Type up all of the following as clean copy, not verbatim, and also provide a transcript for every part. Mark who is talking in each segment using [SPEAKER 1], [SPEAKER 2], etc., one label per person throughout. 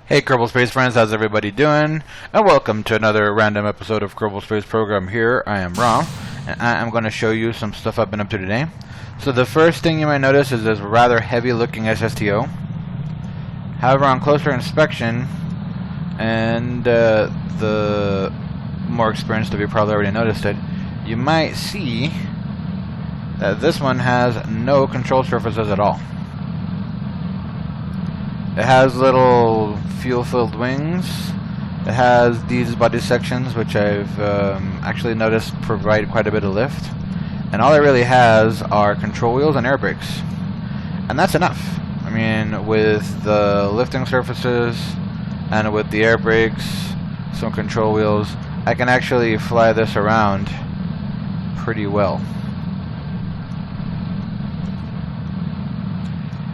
[SPEAKER 1] Hey Kerbal Space friends, how's everybody doing? And welcome to another random episode of Kerbal Space Program here. I am Rom, and I am going to show you some stuff I've been up to today. So the first thing you might notice is this rather heavy looking SSTO. However, on closer inspection, and the more experienced of you probably already noticed it, you might see that this one has no control surfaces at all. It has little fuel-filled wings. It has these body sections, which I've actually noticed provide quite a bit of lift. And all it really has are control wheels and air brakes. And that's enough. I mean, with the lifting surfaces and with the air brakes, some control wheels, I can actually fly this around pretty well.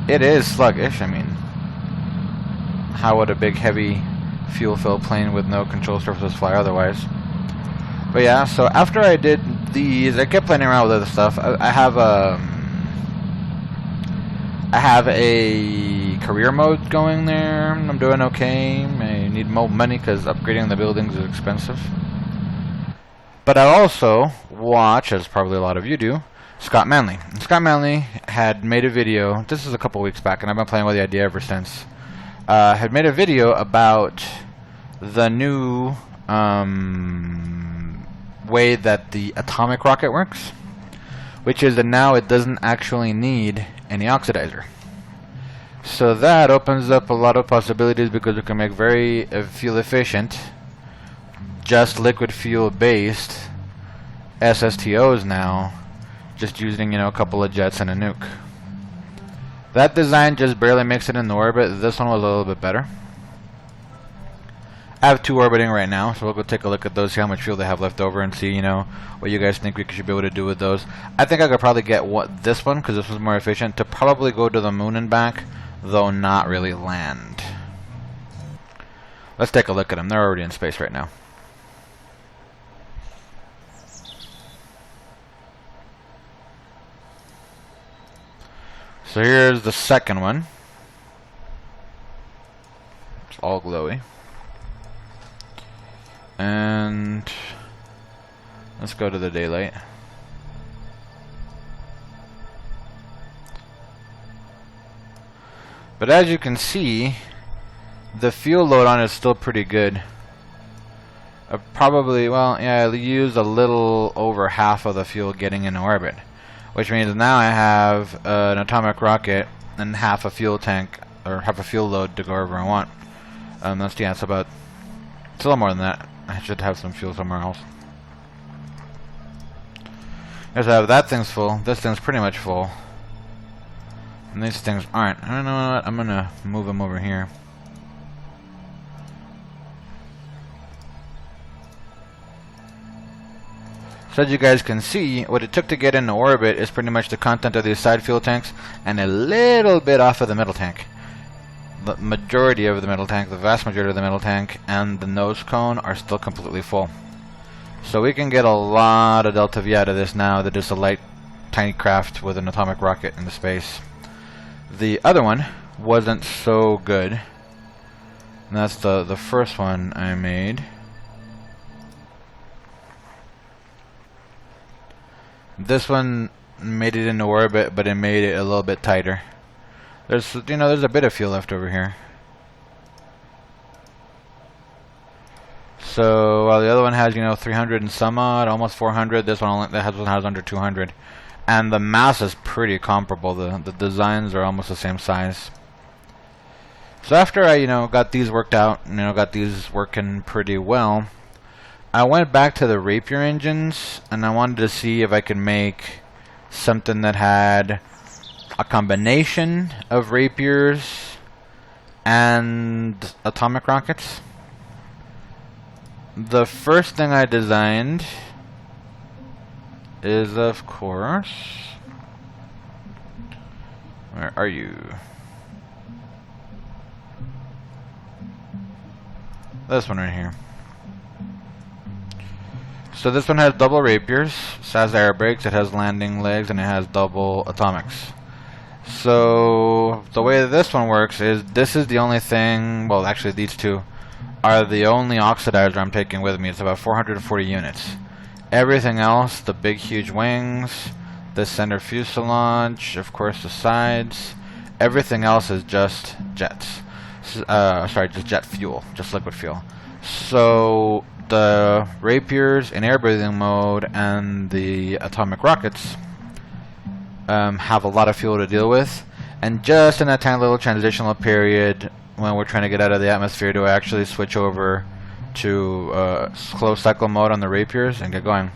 [SPEAKER 1] It is sluggish, I mean, how would a big heavy fuel-filled plane with no control surfaces fly otherwise? But yeah, so after I did these, I kept playing around with other stuff. I have a career mode going there. I'm doing okay. I need more money because upgrading the buildings is expensive. But I also watch, as probably a lot of you do, Scott Manley. And Scott Manley had made a video, this is a couple weeks back, and I've been playing with the idea ever since. Had made a video about the new way that the atomic rocket works, which is that now it doesn't actually need any oxidizer. So that opens up a lot of possibilities because we can make very fuel efficient, just liquid fuel based SSTOs now, just using, you know, a couple of jets and a nuke. That design just barely makes it in the orbit. This one was a little bit better. I have two orbiting right now, so we'll go take a look at those, see how much fuel they have left over, and see, you know, what you guys think we should be able to do with those. I think I could probably get this one, because this was more efficient, to probably go to the moon and back, though not really land. Let's take a look at them. They're already in space right now. So here's the second one. It's all glowy. And let's go to the daylight. But as you can see, the fuel load on it is still pretty good. Probably, well, yeah, I used a little over half of the fuel getting in orbit. Which means now I have an atomic rocket and half a fuel tank, or half a fuel load to go wherever I want. It's a little more than that. I should have some fuel somewhere else. Yes, I have that thing's full. This thing's pretty much full. And these things aren't. I don't know what. I'm gonna move them over here. So as you guys can see, what it took to get into orbit is pretty much the content of these side fuel tanks and a little bit off of the middle tank. The majority of the middle tank, the vast majority of the middle tank, and the nose cone are still completely full. So we can get a lot of Delta V out of this now that it's a light, tiny craft with an atomic rocket into space. The other one wasn't so good. And that's the first one I made. This one made it into orbit, but it made it a little bit tighter. There's a bit of fuel left over here. So while the other one has, 300 and some odd, almost 400, this one has under 200. And the mass is pretty comparable. The designs are almost the same size. So after I, got these worked out, got these working pretty well, I went back to the Rapier engines, and I wanted to see if I could make something that had a combination of Rapiers and atomic rockets. The first thing I designed is, of course, where are you? This one right here. So this one has double Rapiers, it has air brakes, it has landing legs, and it has double atomics. So the way this one works is this is the only thing, well actually these two are the only oxidizer I'm taking with me. It's about 440 units. Everything else, the big huge wings, the center fuselage, of course the sides, everything else is just jets. Sorry, just jet fuel, just liquid fuel. So the Rapiers in air breathing mode and the atomic rockets have a lot of fuel to deal with, and just in that tiny little transitional period when we're trying to get out of the atmosphere do I actually switch over to closed cycle mode on the Rapiers and get going.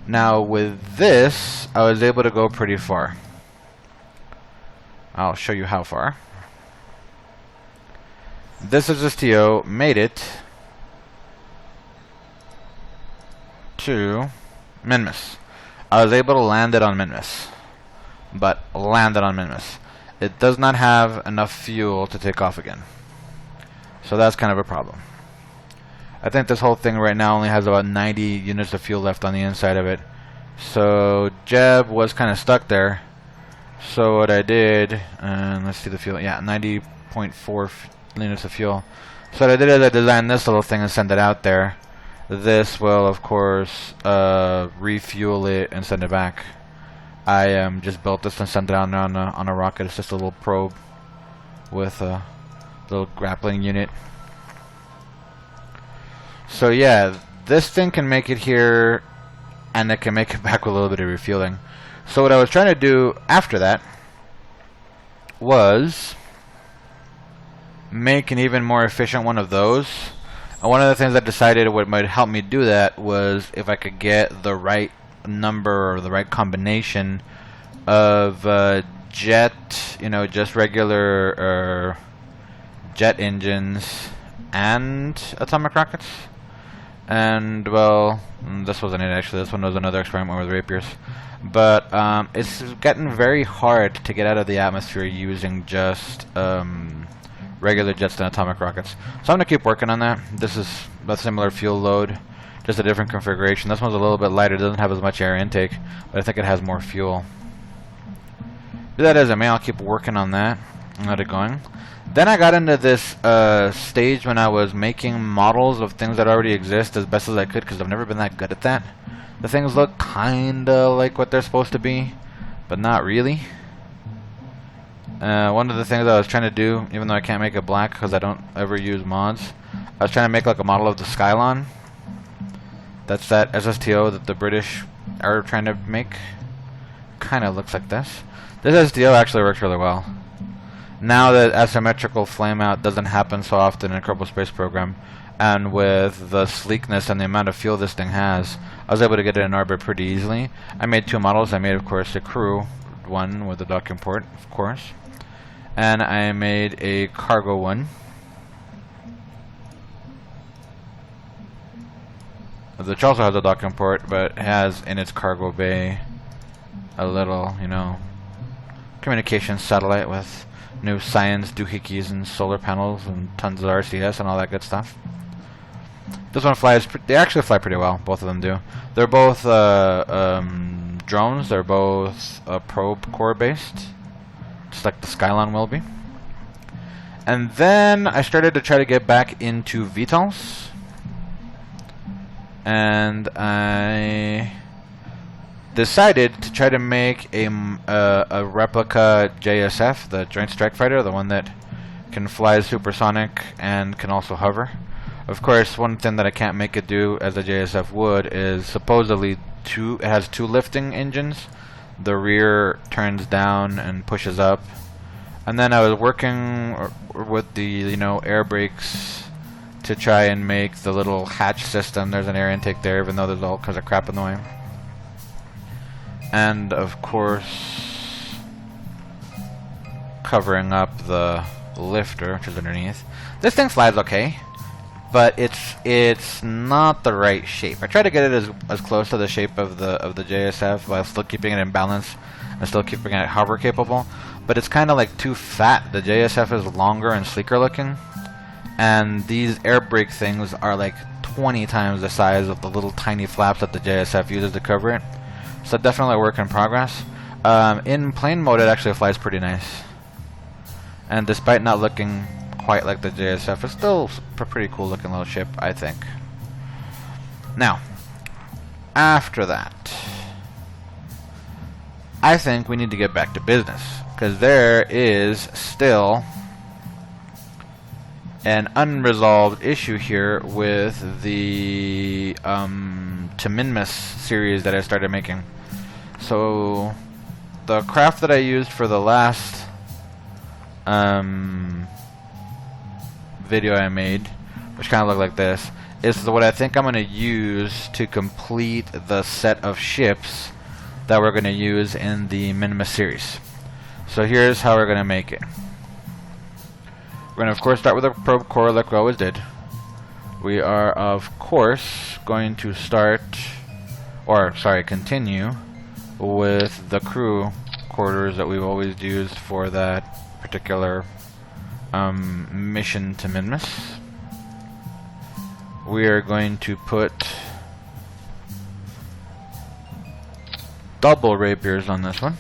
[SPEAKER 1] Now with this I was able to go pretty far. I'll show you how far. This SSTO made it to Minmus. I was able to land it on Minmus, but landed on Minmus. It does not have enough fuel to take off again, so that's kind of a problem. I think this whole thing right now only has about 90 units of fuel left on the inside of it, so Jeb was kind of stuck there. So what I did, and let's see the fuel, yeah, 90.4 units of fuel. So what I did is I designed this little thing and sent it out there. This will of course refuel it and send it back. I just built this and sent it out on a rocket. It's just a little probe with a little grappling unit. So yeah, this thing can make it here and it can make it back with a little bit of refueling. So what I was trying to do after that was make an even more efficient one of those. And one of the things I decided what might help me do that was if I could get the right number or the right combination of jet, just regular jet engines and atomic rockets. And well, this wasn't it actually. This one was another experiment with Rapiers. But it's getting very hard to get out of the atmosphere using just regular jets and atomic rockets. So I'm going to keep working on that. This is a similar fuel load, just a different configuration. This one's a little bit lighter, doesn't have as much air intake, but I think it has more fuel. Do that as it may, I'll keep working on that and let it going. Then I got into this stage when I was making models of things that already exist as best as I could, because I've never been that good at that. The things look kinda like what they're supposed to be, but not really. One of the things I was trying to do, even though I can't make it black because I don't ever use mods, I was trying to make like a model of the Skylon. That's that SSTO that the British are trying to make. Kinda looks like this. This SSTO actually works really well. Now that asymmetrical flameout doesn't happen so often in Kerbal Space Program, and with the sleekness and the amount of fuel this thing has, I was able to get it in orbit pretty easily. I made two models. I made, of course, a crew one with a docking port, of course, and I made a cargo one. Which also has a docking port, but has in its cargo bay a little, communication satellite with new science doohickeys and solar panels and tons of RCS and all that good stuff. This one flies, they actually fly pretty well, both of them do. They're both drones, they're both probe core based, just like the Skylon will be. And then I started to try to get back into VTOLs. And I decided to try to make a replica JSF, the Joint Strike Fighter, the one that can fly supersonic and can also hover. Of course, one thing that I can't make it do as a JSF would is supposedly it has two lifting engines. The rear turns down and pushes up. And then I was working with the air brakes to try and make the little hatch system. There's an air intake there, even though there's all kinds of crap in the way. And of course, covering up the lifter, which is underneath. This thing flies okay, but it's not the right shape. I try to get it as close to the shape of the JSF while still keeping it in balance and still keeping it hover capable. But it's kind of like too fat. The JSF is longer and sleeker looking, and these air brake things are like 20 times the size of the little tiny flaps that the JSF uses to cover it. So definitely a work in progress. In plane mode, it actually flies pretty nice. And despite not looking quite like the JSF, it's still a pretty cool looking little ship, I think. Now, after that, I think we need to get back to business, because there is still an unresolved issue here with the Minmus series that I started making. So the craft that I used for the last video I made, which kind of looked like this, is what I think I'm going to use to complete the set of ships that we're going to use in the Minmus series. So here's how we're going to make it. We're going to, of course, start with a probe core like we always did. We are, of course, going to continue with the crew quarters that we've always used for that particular mission to Minmus. We are going to put double rapiers on this one.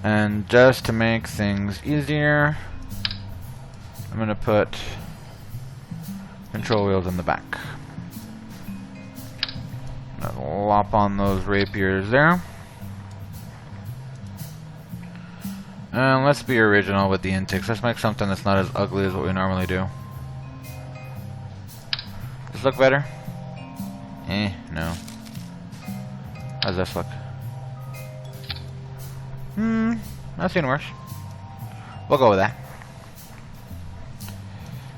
[SPEAKER 1] And just to make things easier, I'm going to put control wheels in the back. I'm going to lop on those rapiers there. And let's be original with the intakes. Let's make something that's not as ugly as what we normally do. Does this look better? No. How's this look? I've seen worse. We'll go with that.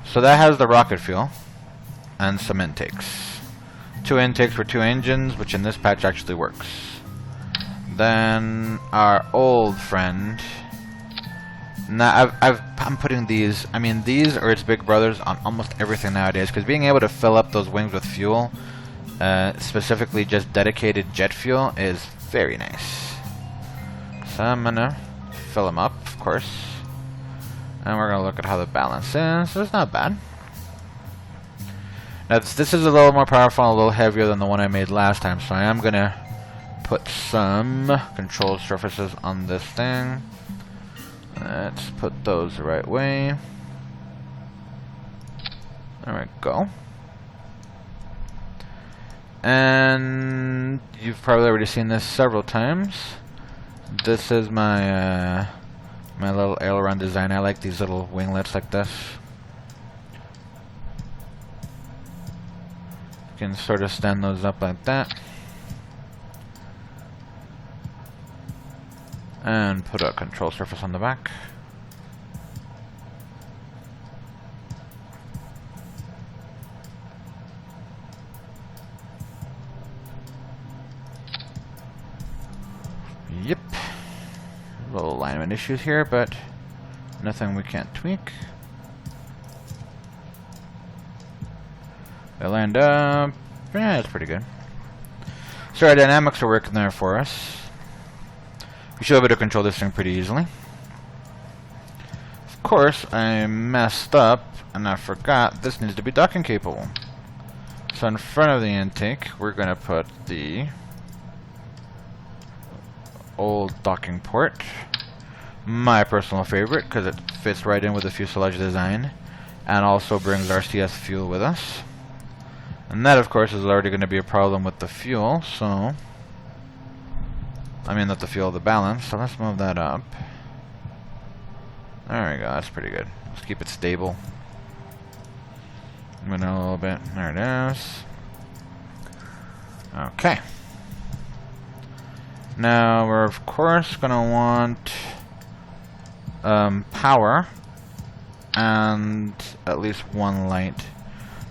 [SPEAKER 1] So that has the rocket fuel and some intakes. 2 intakes for 2 engines, which in this patch actually works. Then our old friend. Now I'm putting these. I mean, these or its big brothers on almost everything nowadays, because being able to fill up those wings with fuel, specifically just dedicated jet fuel, is very nice. So I'm gonna fill them up, of course, and we're gonna look at how the balance is. So it's not bad. Now this is a little more powerful, and a little heavier than the one I made last time, so I am gonna put some control surfaces on this thing. Let's put those the right way. There we go. And you've probably already seen this several times. This is my my little aileron design. I like these little winglets like this. You can sort of stand those up like that. And put a control surface on the back. Yep. Little alignment issues here, but nothing we can't tweak. They lined up. Yeah, it's pretty good. So our dynamics are working there for us. We should be able to control this thing pretty easily. Of course, I messed up and I forgot this needs to be docking capable. So in front of the intake, we're going to put the old docking port. My personal favorite, because it fits right in with the fuselage design and also brings our CS fuel with us. And that, of course, is already going to be a problem with the fuel, so I mean, not the fuel, the balance. So let's move that up. There we go. That's pretty good. Let's keep it stable. Move it a little bit. There it is. Okay. Now we're of course gonna want power and at least one light.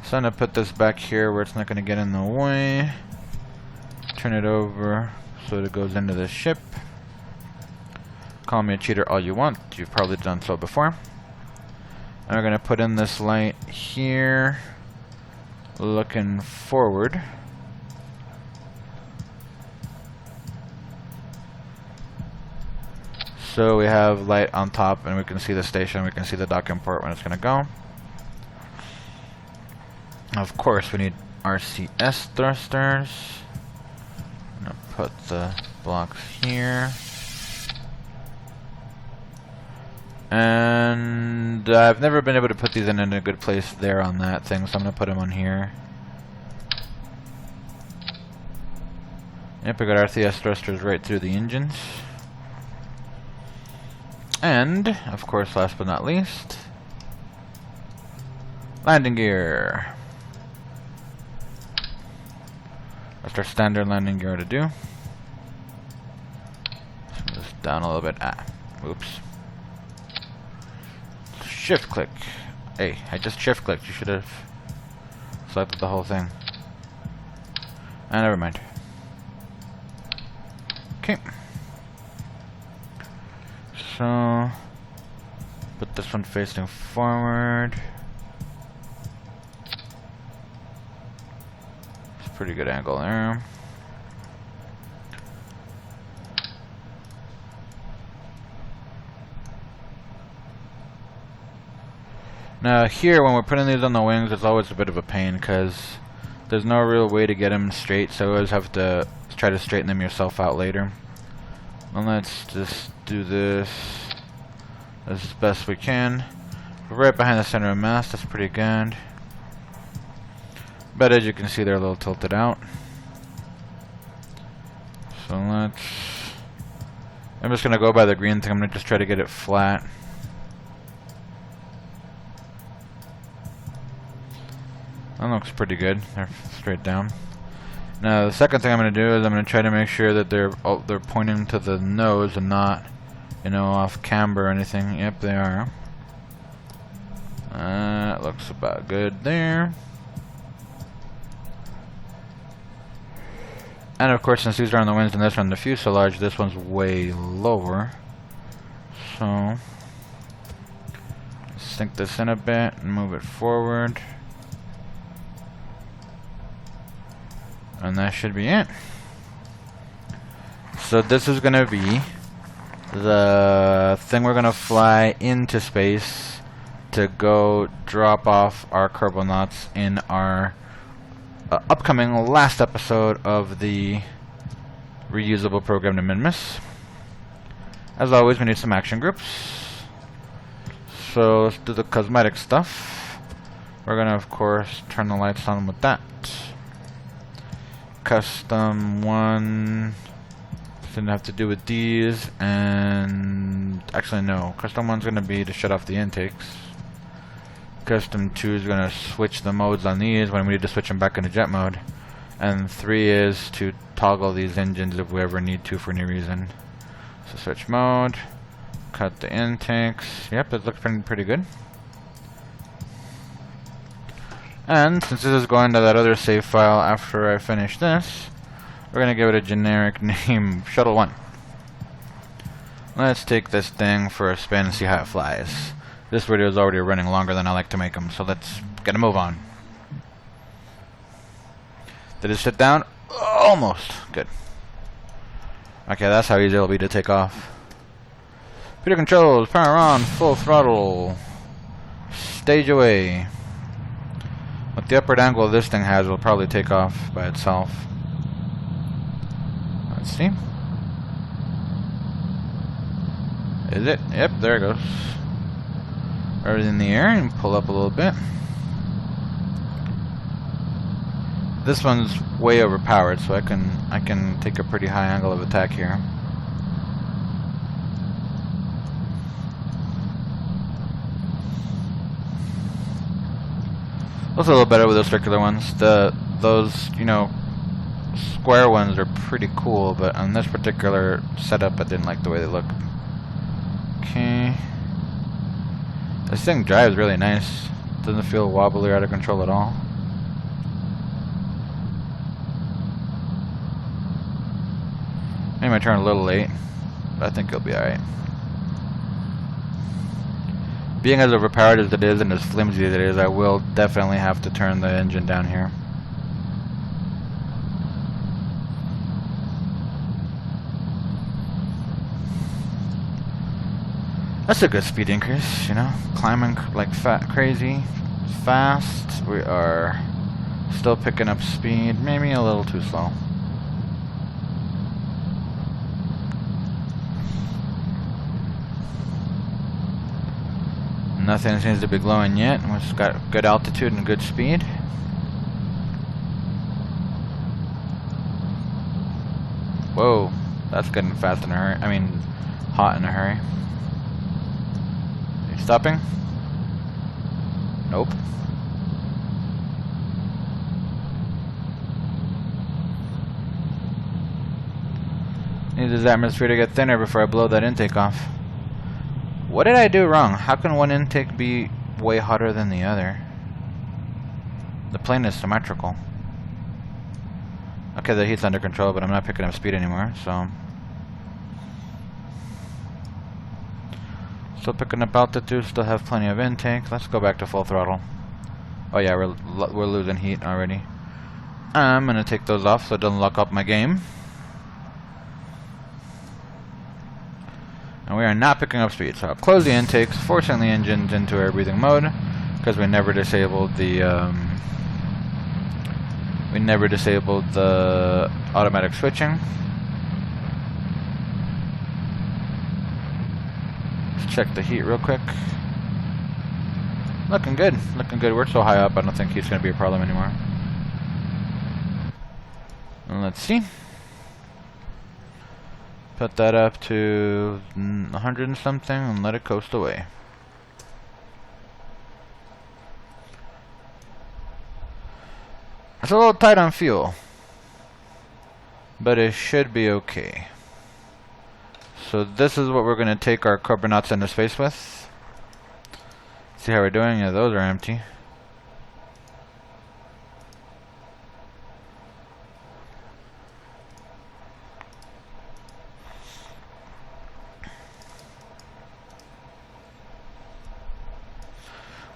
[SPEAKER 1] So I'm gonna put this back here where it's not gonna get in the way. Turn it over so it goes into the ship. Call me a cheater all you want. You've probably done so before. And we're going to put in this light here, looking forward. So we have light on top, and we can see the station. We can see the docking port when it's going to go. Of course, we need RCS thrusters. put the blocks here. And I've never been able to put these in a good place there on that thing, so I'm going to put them on here. Yep, we got RTS thrusters right through the engines. And, of course, last but not least, landing gear. That's our standard landing gear to do. Let's move this down a little bit. Oops. Shift click. Hey, I just shift clicked. You should have selected the whole thing. Never mind. Okay. So, put this one facing forward. It's a pretty good angle there. Now here, when we're putting these on the wings, it's always a bit of a pain because there's no real way to get them straight, so you always have to try to straighten them yourself out later. And let's just do this as best we can. We're right behind the center of mass, that's pretty good. But as you can see, they're a little tilted out. So I'm just going to go by the green thing. I'm going to just try to get it flat. That looks pretty good. They're straight down. Now the second thing I'm going to do is I'm going to try to make sure that they're pointing to the nose and not, you know, off camber or anything. Yep, they are. That looks about good there. And of course, since these are on the wings and this are on the fuselage, this one's way lower. So sink this in a bit and move it forward. And that should be it. So this is going to be the thing we're going to fly into space to go drop off our Kerbal knots in our upcoming last episode of the reusable program to Minmus. As always, we need some action groups. So let's do the cosmetic stuff. We're going to, of course, turn the lights on with that. Custom 1 didn't have to do with these, and actually no, custom 1's going to be to shut off the intakes. Custom 2 is going to switch the modes on these when we need to switch them back into jet mode, and 3 is to toggle these engines if we ever need to for any reason. So switch mode, cut the intakes. Yep, it looks pretty good. And since this is going to that other save file after I finish this, we're going to give it a generic name, Shuttle 1. Let's take this thing for a spin and see how it flies. This video is already running longer than I like to make them, so let's get a move on. Did it sit down? Almost. Good. Okay, that's how easy it'll be to take off. Computer controls, power on, full throttle. Stage away. With the upward angle this thing has, it'll probably take off by itself. Let's see. Is it? Yep, there it goes. Right in the air and pull up a little bit. This one's way overpowered, so I can take a pretty high angle of attack here. Looks a little better with those circular ones. Those, you know, square ones are pretty cool, but on this particular setup, I didn't like the way they look. Okay. This thing drives really nice. Doesn't feel wobbly or out of control at all. Maybe I turn a little late, but I think it'll be alright. Being as overpowered as it is and as flimsy as it is, I will definitely have to turn the engine down here. That's a good speed increase, you know, climbing like crazy, fast. We are still picking up speed, maybe a little too slow. Nothing seems to be glowing yet. We've got good altitude and good speed. Whoa, that's getting fast in a hurry. I mean, hot in a hurry. Are you stopping? Nope. Need this atmosphere to get thinner before I blow that intake off. What did I do wrong? How can one intake be way hotter than the other? The plane is symmetrical. Okay, the heat's under control, but I'm not picking up speed anymore, so... Still picking up altitude, still have plenty of intake. Let's go back to full throttle. Oh yeah, we're losing heat already. I'm gonna take those off so it doesn't lock up my game. And we are not picking up speed, so I'll close the intakes, forcing the engines into air breathing mode, because we never disabled the automatic switching. Let's check the heat real quick. Looking good, looking good. We're so high up, I don't think heat's going to be a problem anymore. And let's see. Put that up to 100 and something and let it coast away. It's a little tight on fuel, but it should be okay. So this is what we're going to take our carbonauts into space with. See how we're doing? Yeah, those are empty.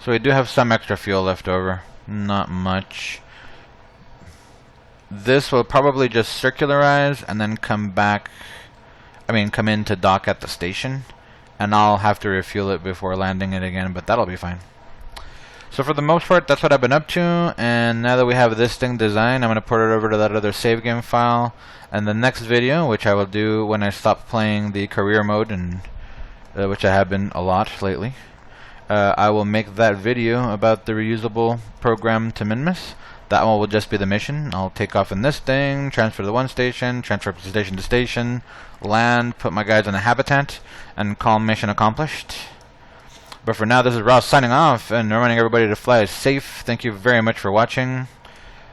[SPEAKER 1] So we do have some extra fuel left over. Not much. This will probably just circularize and then come back. Come in to dock at the station. And I'll have to refuel it before landing it again, but that'll be fine. So for the most part, that's what I've been up to. And now that we have this thing designed, I'm going to port it over to that other save game file. And the next video, which I will do when I stop playing the career mode, and which I have been a lot lately. I will make that video about the reusable program to Minmus. That one will just be the mission. I'll take off in this thing, transfer to one station, transfer from station to station, land, put my guys in a habitat, and call mission accomplished. But for now, this is Ross signing off, and reminding everybody to fly safe. Thank you very much for watching.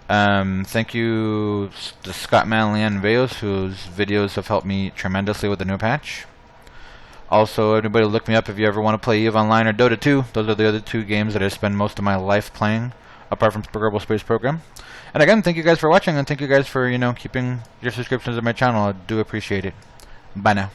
[SPEAKER 1] Thank you to Scott Manley and Veos, whose videos have helped me tremendously with the new patch. Also, anybody look me up if you ever want to play EVE Online or Dota 2. Those are the other two games that I spend most of my life playing, apart from Kerbal Space Program. And again, thank you guys for watching, and thank you guys for, keeping your subscriptions to my channel. I do appreciate it. Bye now.